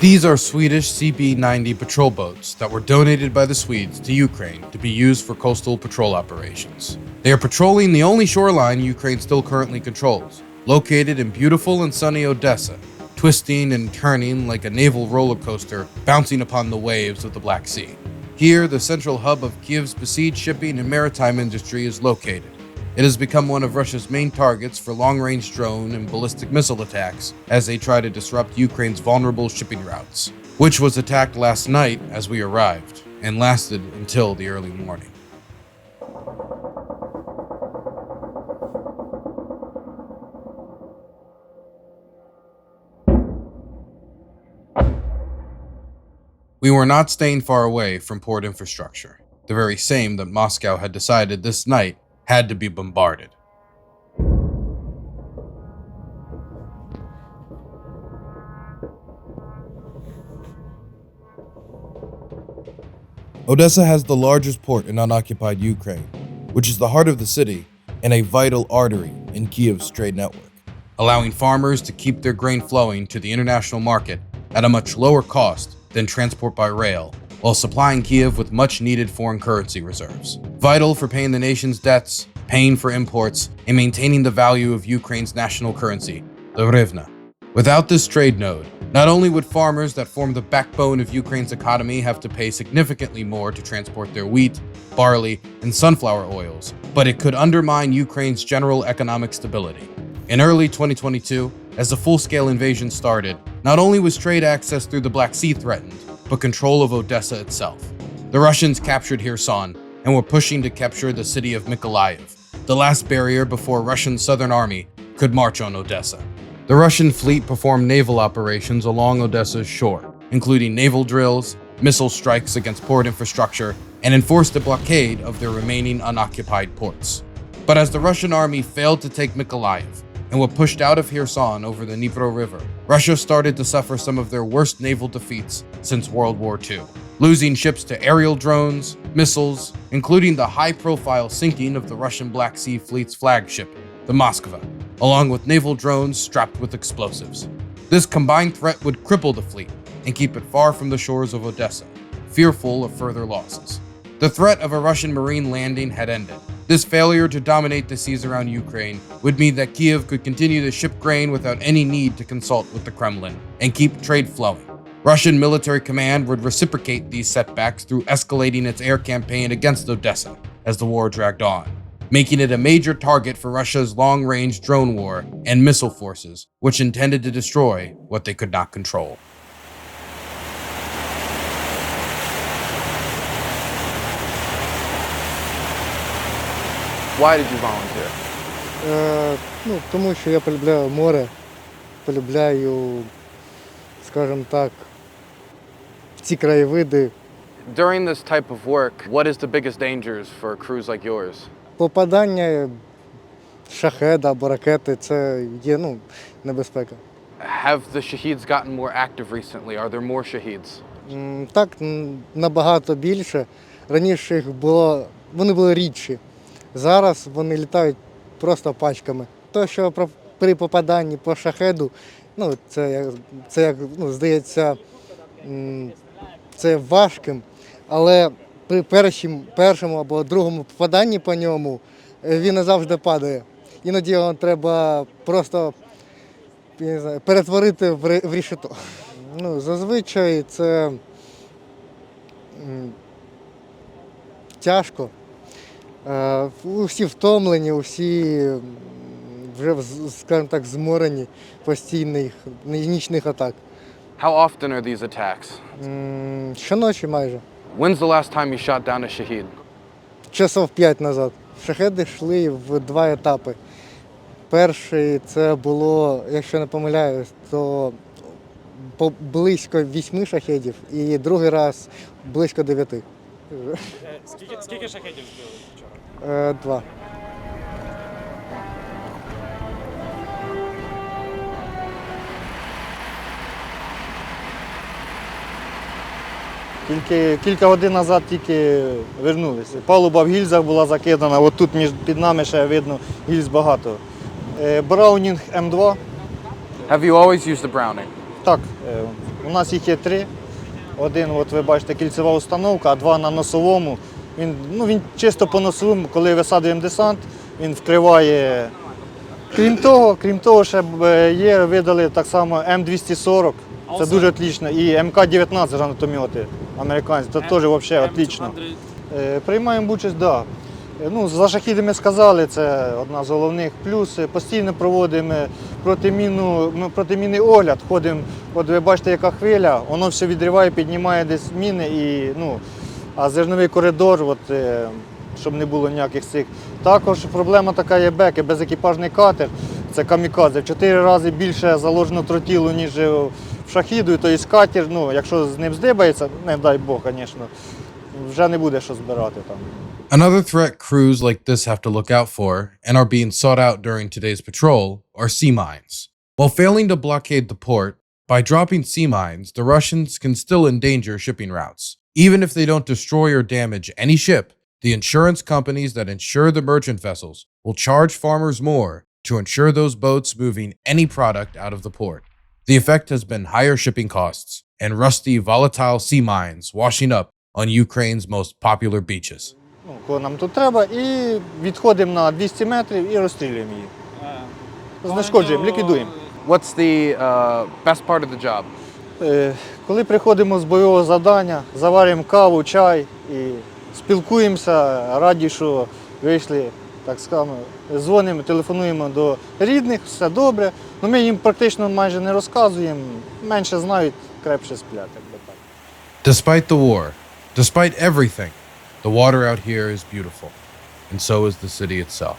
These are Swedish CB-90 patrol boats that were donated by the Swedes to Ukraine to be used for coastal patrol operations. They are patrolling the only shoreline Ukraine still currently controls, located in beautiful and sunny Odesa, twisting and turning like a naval roller coaster bouncing upon the waves of the Black Sea. Here, the central hub of Kiev's besieged shipping and maritime industry is located. It has become one of Russia's main targets for long-range drone and ballistic missile attacks as they try to disrupt Ukraine's vulnerable shipping routes, which was attacked last night as we arrived and lasted until the early morning. We were not staying far away from port infrastructure, the very same that Moscow had decided this night had to be bombarded. Odesa has the largest port in unoccupied Ukraine, which is the heart of the city and a vital artery in Kiev's trade network, allowing farmers to keep their grain flowing to the international market at a much lower cost than transport by rail, while supplying Kiev with much-needed foreign currency reserves, vital for paying the nation's debts, paying for imports, and maintaining the value of Ukraine's national currency, the hryvnia. Without this trade node, not only would farmers that form the backbone of Ukraine's economy have to pay significantly more to transport their wheat, barley, and sunflower oils, but it could undermine Ukraine's general economic stability. In early 2022, as the full-scale invasion started, not only was trade access through the Black Sea threatened, but control of Odesa itself. The Russians captured Kherson and were pushing to capture the city of Mykolaiv, the last barrier before Russia's southern army could march on Odesa. The Russian fleet performed naval operations along Odesa's shore, including naval drills, missile strikes against port infrastructure, and enforced a blockade of their remaining unoccupied ports. But as the Russian army failed to take Mykolaiv and were pushed out of Kherson over the Dnipro River, Russia started to suffer some of their worst naval defeats since World War II, losing ships to aerial drones, missiles, including the high-profile sinking of the Russian Black Sea Fleet's flagship, the Moskva, along with naval drones strapped with explosives. This combined threat would cripple the fleet and keep it far from the shores of Odesa, fearful of further losses. The threat of a Russian marine landing had ended. This failure to dominate the seas around Ukraine would mean that Kiev could continue to ship grain without any need to consult with the Kremlin and keep trade flowing. Russian military command would reciprocate these setbacks through escalating its air campaign against Odesa as the war dragged on, making it a major target for Russia's long-range drone war and missile forces, which intended to destroy what they could not control. Why did you volunteer? Тому що я полюбляю море, полюбляю, скажімо так, ці краєвиди. During this type of work, what is the biggest dangers for crews like yours? Попадання шахеда або ракети – це є, небезпека. Have the Shaheeds gotten more active recently? Are there more Shaheeds? Так, набагато більше. Раніше вони були рідші. Зараз вони літають просто пачками. То, що при попаданні по шахеду, здається, це важким, але при першому або другому попаданні по ньому він не завжди падає. Іноді його треба просто перетворити в решето. Зазвичай це тяжко. Усі втомлені, усі вже, скажімо так, зморені постійних нічних атак. How often are these attacks? Щоночі майже. When's the last time you shot down a Shahed? Часов 5 назад. Шахеди йшли в 2 етапи. Перший це було, якщо не помиляюсь, то близько 8 шахедів і другий раз близько 9. Скільки шахедів збили вчора? 2. Кілька годин назад тільки вернулися. Палуба в гільзах була закидана, от тут під нами ще видно гільз багато. Браунінг М2. Have you always used the Browning? Так, У нас їх є 3. Один, от ви бачите, кільцева установка, а 2 на носовому. Він чисто по носовому, коли висаджуємо десант, він вкриває. Крім того, ще є, видали так само М240, це дуже отлично, і МК-19 гранатомети американські, це теж взагалі отлично. Приймаємо участь, так. Да. За шахіди ми сказали, це одна з головних. Плюс постійно проводимо протимінний огляд, ходимо, от ви бачите, яка хвиля, воно все відриває, піднімає десь міни, а зерновий коридор, от, щоб не було ніяких цих. Також проблема така є беки, безекіпажний катер, це камікадзе, в 4 рази більше заложено тротілу, ніж в шахіду, тобто катер, якщо з ним здибається, не дай Бог, звісно, вже не буде що збирати там. Another threat crews like this have to look out for, and are being sought out during today's patrol, are sea mines. While failing to blockade the port, by dropping sea mines, the Russians can still endanger shipping routes. Even if they don't destroy or damage any ship, the insurance companies that insure the merchant vessels will charge farmers more to insure those boats moving any product out of the port. The effect has been higher shipping costs and rusty, volatile sea mines washing up on Ukraine's most popular beaches. Коли нам тут треба, і відходимо на 200 метрів і розстрілюємо її. Знешкоджуємо, ліквідуємо. What's the best part of the job? Коли приходимо з бойового завдання, заварюємо каву, чай і спілкуємося, раді, що вийшли, так скажемо, дзвонимо, телефонуємо до рідних, все добре. Ми їм практично майже не розказуємо, менше знають, крепше сплять. Despite the war, despite everything, the water out here is beautiful, and so is the city itself.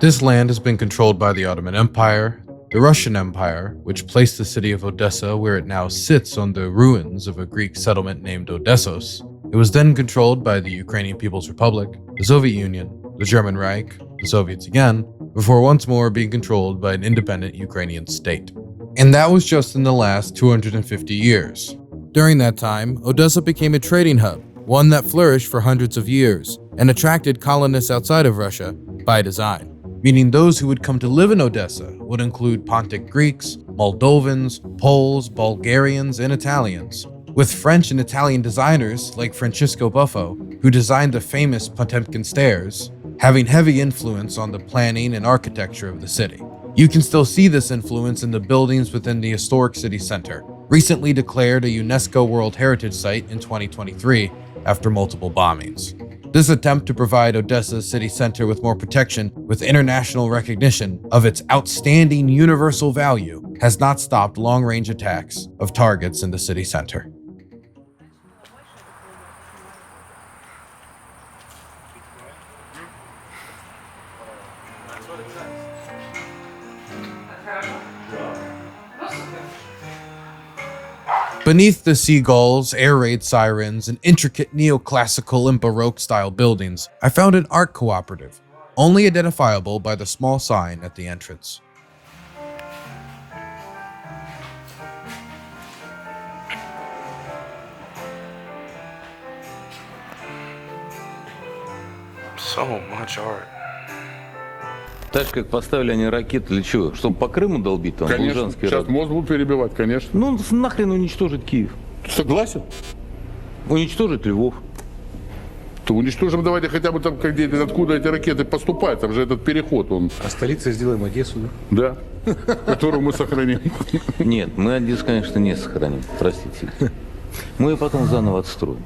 This land has been controlled by the Ottoman Empire, the Russian Empire, which placed the city of Odessa where it now sits on the ruins of a Greek settlement named Odessos. It was then controlled by the Ukrainian People's Republic, the Soviet Union, the German Reich, the Soviets again, before once more being controlled by an independent Ukrainian state. And that was just in the last 250 years. During that time, Odessa became a trading hub, one that flourished for hundreds of years, and attracted colonists outside of Russia by design. Meaning those who would come to live in Odessa would include Pontic Greeks, Moldovans, Poles, Bulgarians, and Italians, with French and Italian designers like Francisco Buffo, who designed the famous Potemkin stairs, having heavy influence on the planning and architecture of the city. You can still see this influence in the buildings within the historic city center, recently declared a UNESCO World Heritage Site in 2023 after multiple bombings. This attempt to provide Odessa's city center with more protection with international recognition of its outstanding universal value has not stopped long-range attacks of targets in the city center. Beneath the seagulls, air raid sirens, and intricate neoclassical and Baroque style buildings, I found an art cooperative, only identifiable by the small sign at the entrance. So much art. Так же, как поставили они ракеты для чего? Чтобы по Крыму долбить там? Конечно, Лужанский сейчас район? мост будут перебивать, конечно. Ну, нахрен уничтожить Киев. Согласен? Уничтожить Львов. То уничтожим, давайте хотя бы там, где, откуда эти ракеты поступают, там же этот переход, он... А столицей сделаем Одессу, да? Да, которую мы сохраним. Нет, мы Одессу, конечно, не сохраним, простите. Мы ее потом заново отстроим.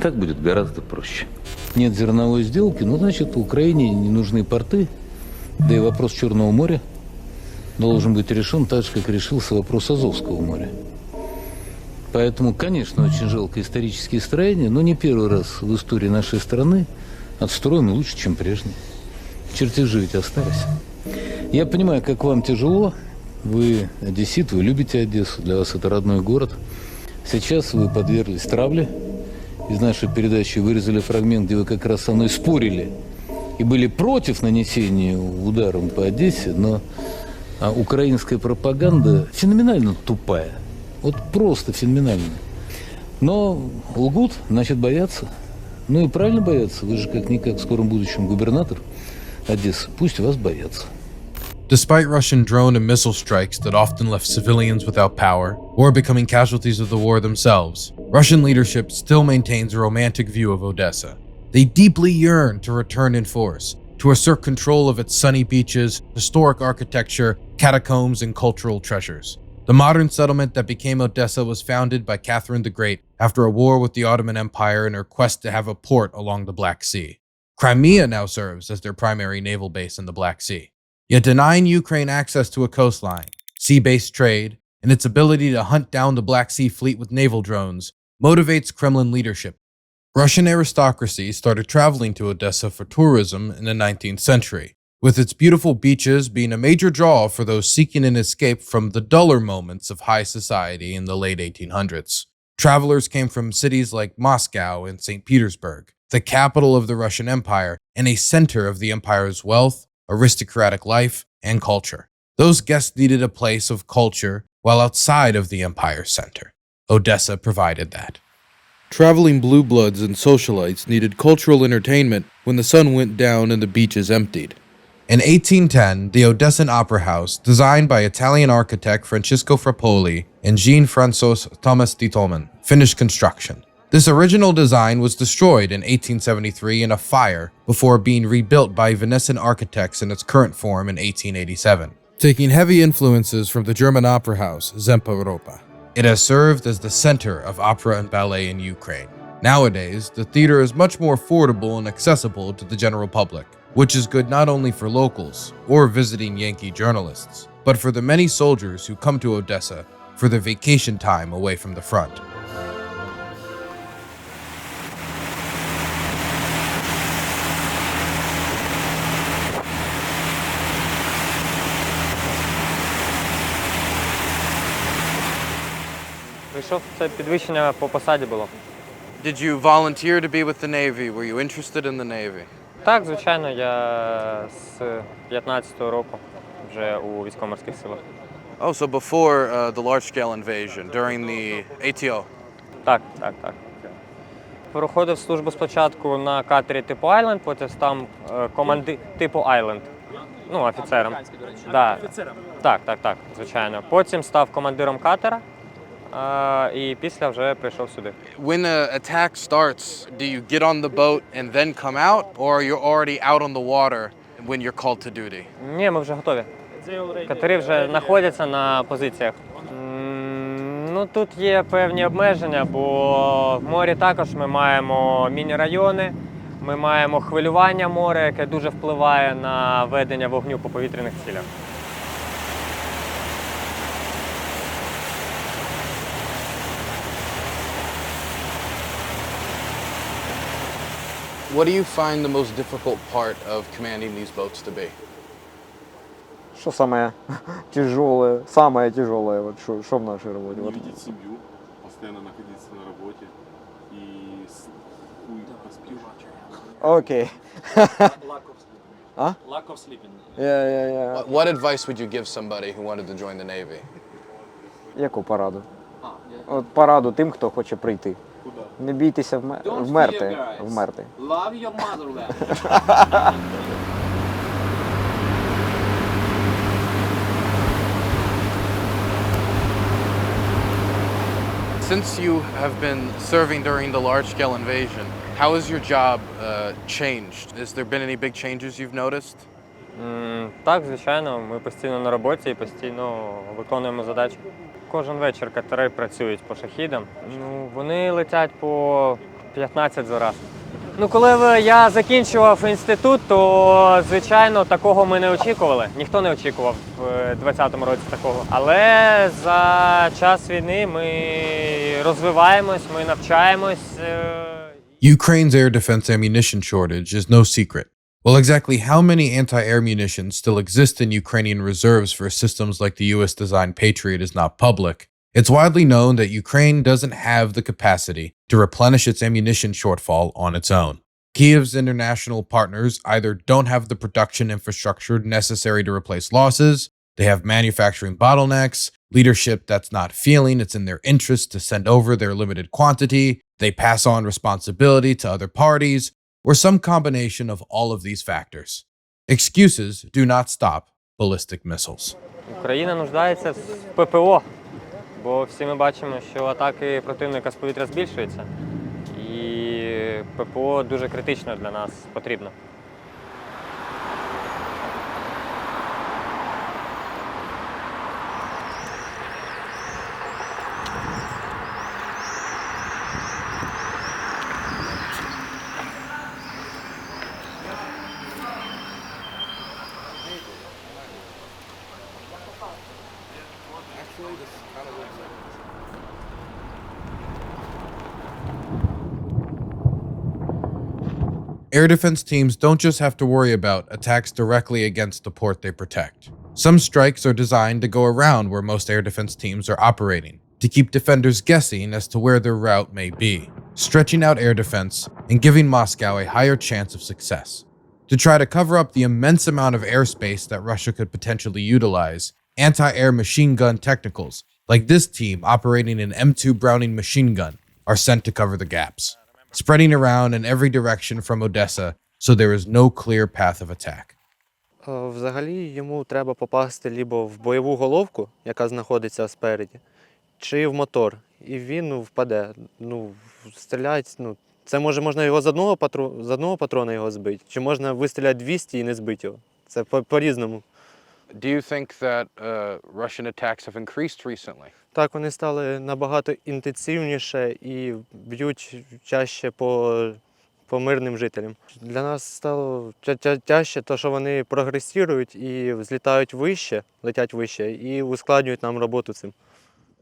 Так будет гораздо проще. Нет зерновой сделки, ну, значит, Украине не нужны порты. Да и вопрос Черного моря должен быть решен так же, как решился вопрос Азовского моря. Поэтому, конечно, очень жалко исторические строения, но не первый раз в истории нашей страны отстроены лучше, чем прежние. Чертежи ведь остались. Я понимаю, как вам тяжело. Вы одессит, вы любите Одессу, для вас это родной город. Сейчас вы подверглись травле. Из нашей передачи вырезали фрагмент, где вы как раз со мной спорили и были против нанесения ударом по Одессе, но А украинская пропаганда феноменально тупая. Вот просто феноменально. Но лгут, значит боятся. Ну и правильно боятся. Вы же как-никак в скором будущем губернатор Одессы. Пусть вас боятся. Despite Russian drone and missile strikes that often left civilians without power or becoming casualties of the war themselves, Russian leadership still maintains a romantic view of Odessa. They deeply yearn to return in force, to assert control of its sunny beaches, historic architecture, catacombs, and cultural treasures. The modern settlement that became Odessa was founded by Catherine the Great after a war with the Ottoman Empire in her quest to have a port along the Black Sea. Crimea now serves as their primary naval base in the Black Sea. Yet denying Ukraine access to a coastline, sea-based trade, and its ability to hunt down the Black Sea fleet with naval drones motivates Kremlin leadership. Russian aristocracy started traveling to Odessa for tourism in the 19th century, with its beautiful beaches being a major draw for those seeking an escape from the duller moments of high society in the late 1800s. Travelers came from cities like Moscow and St. Petersburg, the capital of the Russian Empire and a center of the empire's wealth, aristocratic life, and culture. Those guests needed a place of culture while outside of the empire's center. Odessa provided that. Traveling blue bloods and socialites needed cultural entertainment when the sun went down and the beaches emptied. In 1810, the Odessan Opera House, designed by Italian architect Francesco Frappoli and Jean-François Thomas di Tolman, finished construction. This original design was destroyed in 1873 in a fire before being rebuilt by Venetian architects in its current form in 1887. Taking heavy influences from the German opera house, Zempa Europa, it has served as the center of opera and ballet in Ukraine. Nowadays, the theater is much more affordable and accessible to the general public, which is good not only for locals or visiting Yankee journalists, but for the many soldiers who come to Odessa for their vacation time away from the front. Прийшов, це підвищення по посаді було. Did you volunteer to be with the Navy? Were you interested in the Navy? Так, звичайно, я з 15-го року вже у військово-морських силах. Oh, so before the large-scale invasion, during the ATO? Так. Проходив службу спочатку на катері типу Island, потім став типу Island. Ну, офіцером. Да. Так, звичайно. Потім став командиром катера. І після вже прийшов сюди. When an attack starts, do you get on the boat and then come out, or you're already out on the water when you're called to duty? Ні, ми вже готові. Катери вже знаходяться на позиціях. Ну, тут є певні обмеження, бо в морі також ми маємо міні-райони, ми маємо хвилювання моря, яке дуже впливає на ведення вогню по повітряних цілях. What do you find the most difficult part of commanding these boats to be? Что самое тяжелое, вот что в нашей работе? Не видеть семью, постоянно находиться на работе и Окей. Lack of sleeping. Я. What advice would you give somebody who wanted to join the Navy? Яку пораду? От пораду тим, хто хоче прийти. Куда? Не бійтеся вмерти. Love your motherland. Since you have been serving during the large-scale invasion, how has your job changed? Has there been any big changes you've noticed? Так, звичайно, ми постійно на роботі і постійно виконуємо задачі. Кожен вечір катери працюють по шахідам. Ну, вони летять по 15 за раз. Ну, коли я закінчував інститут, то, звичайно, такого ми не очікували. Ніхто не очікував в 20-му році такого. Але за час війни ми розвиваємось, ми навчаємось. Ukraine's air defense ammunition shortage is no secret. While exactly how many anti-air munitions still exist in Ukrainian reserves for systems like the US-designed Patriot is not public, it's widely known that Ukraine doesn't have the capacity to replenish its ammunition shortfall on its own. Kyiv's international partners either don't have the production infrastructure necessary to replace losses, They have manufacturing bottlenecks, leadership that's not feeling it's in their interest to send over their limited quantity, they pass on responsibility to other parties, or some combination of all of these factors. Excuses do not stop ballistic missiles. Україна нуждається в ППО, бо всі ми бачимо, що атаки противника з повітря збільшуються. І ППО дуже критично для нас потрібно. Air defense teams don't just have to worry about attacks directly against the port they protect. Some strikes are designed to go around where most air defense teams are operating, to keep defenders guessing as to where their route may be, stretching out air defense and giving Moscow a higher chance of success. To try to cover up the immense amount of airspace that Russia could potentially utilize, anti-air machine gun technicals, like this team operating an M2 Browning machine gun, are sent to cover the gaps, spreading around in every direction from Odesa so there is no clear path of attack. Взагалі йому треба попасти либо в бойову головку, яка знаходиться спереді, чи в мотор. І він впаде. Стріляють, це можна його з одного патрона його збити, чи можна вистріляти 200 і не збити його. Це по-різному. Do you think that Russian attacks have increased recently? Так, вони стали набагато інтенсивніше і б'ють чаще по мирним жителям. Для нас стало тяжче, те, що вони прогресують і злітають вище, летять вище і ускладнюють нам роботу цим.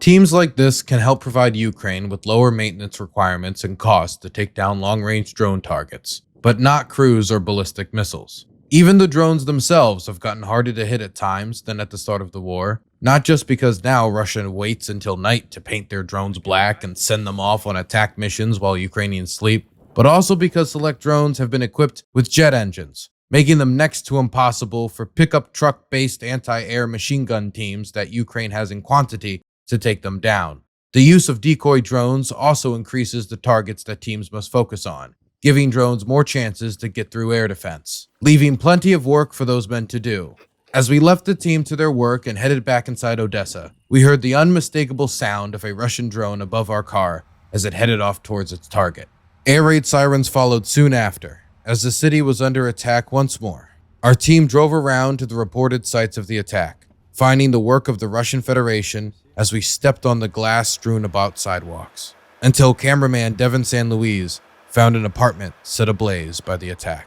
Teams like this can help provide Ukraine with lower maintenance requirements and costs to take down long-range drone targets, but not cruise or ballistic missiles. Even the drones themselves have gotten harder to hit at times than at the start of the war, not just because now Russia waits until night to paint their drones black and send them off on attack missions while Ukrainians sleep, but also because select drones have been equipped with jet engines, making them next to impossible for pickup truck-based anti-air machine gun teams that Ukraine has in quantity to take them down. The use of decoy drones also increases the targets that teams must focus on, giving drones more chances to get through air defense, leaving plenty of work for those men to do. As we left the team to their work and headed back inside Odesa, we heard the unmistakable sound of a Russian drone above our car as it headed off towards its target. Air raid sirens followed soon after, as the city was under attack once more. Our team drove around to the reported sites of the attack, finding the work of the Russian Federation as we stepped on the glass strewn about sidewalks, until cameraman Devin San Luis found an apartment set ablaze by the attack.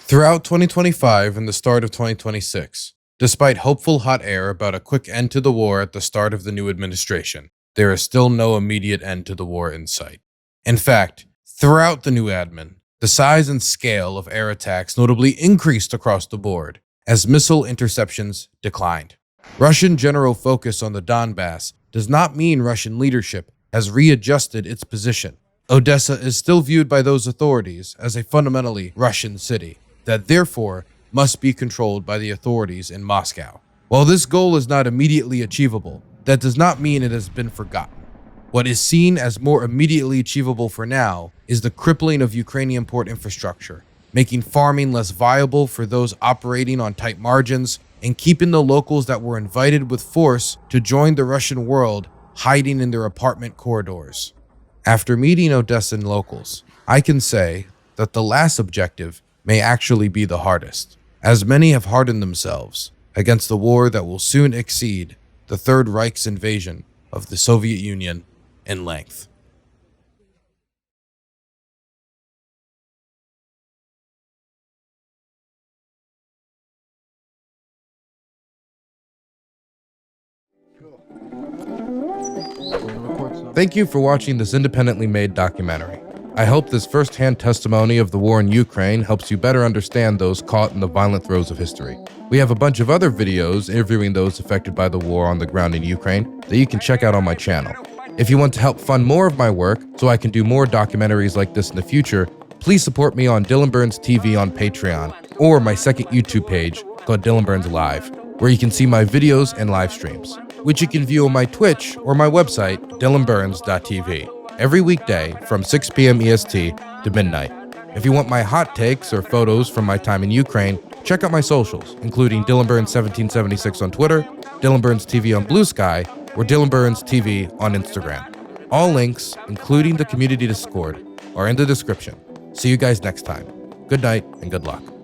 Throughout 2025 and the start of 2026, despite hopeful hot air about a quick end to the war at the start of the new administration, there is still no immediate end to the war in sight. In fact, throughout the new admin, the size and scale of air attacks notably increased across the board as missile interceptions declined. Russian general focus on the Donbass does not mean Russian leadership has readjusted its position. Odesa is still viewed by those authorities as a fundamentally Russian city that therefore must be controlled by the authorities in Moscow. While this goal is not immediately achievable, that does not mean it has been forgotten. What is seen as more immediately achievable for now is the crippling of Ukrainian port infrastructure, making farming less viable for those operating on tight margins and keeping the locals that were invited with force to join the Russian world hiding in their apartment corridors. After meeting Odesan locals, I can say that the last objective may actually be the hardest, as many have hardened themselves against the war that will soon exceed the Third Reich's invasion of the Soviet Union in length. Thank you for watching this independently made documentary. I hope this first-hand testimony of the war in Ukraine helps you better understand those caught in the violent throes of history. We have a bunch of other videos interviewing those affected by the war on the ground in Ukraine that you can check out on my channel. If you want to help fund more of my work so I can do more documentaries like this in the future, please support me on DylanBurnsTV on Patreon or my second YouTube page called Dylan Burns Live, where you can see my videos and live streams, which you can view on my Twitch or my website, DylanBurns.tv, every weekday from 6 p.m. EST to midnight. If you want my hot takes or photos from my time in Ukraine, check out my socials, including DylanBurns1776 on Twitter, DylanBurnsTV on Blue Sky, or DylanBurnsTV on Instagram. All links, including the community Discord, are in the description. See you guys next time. Good night and good luck.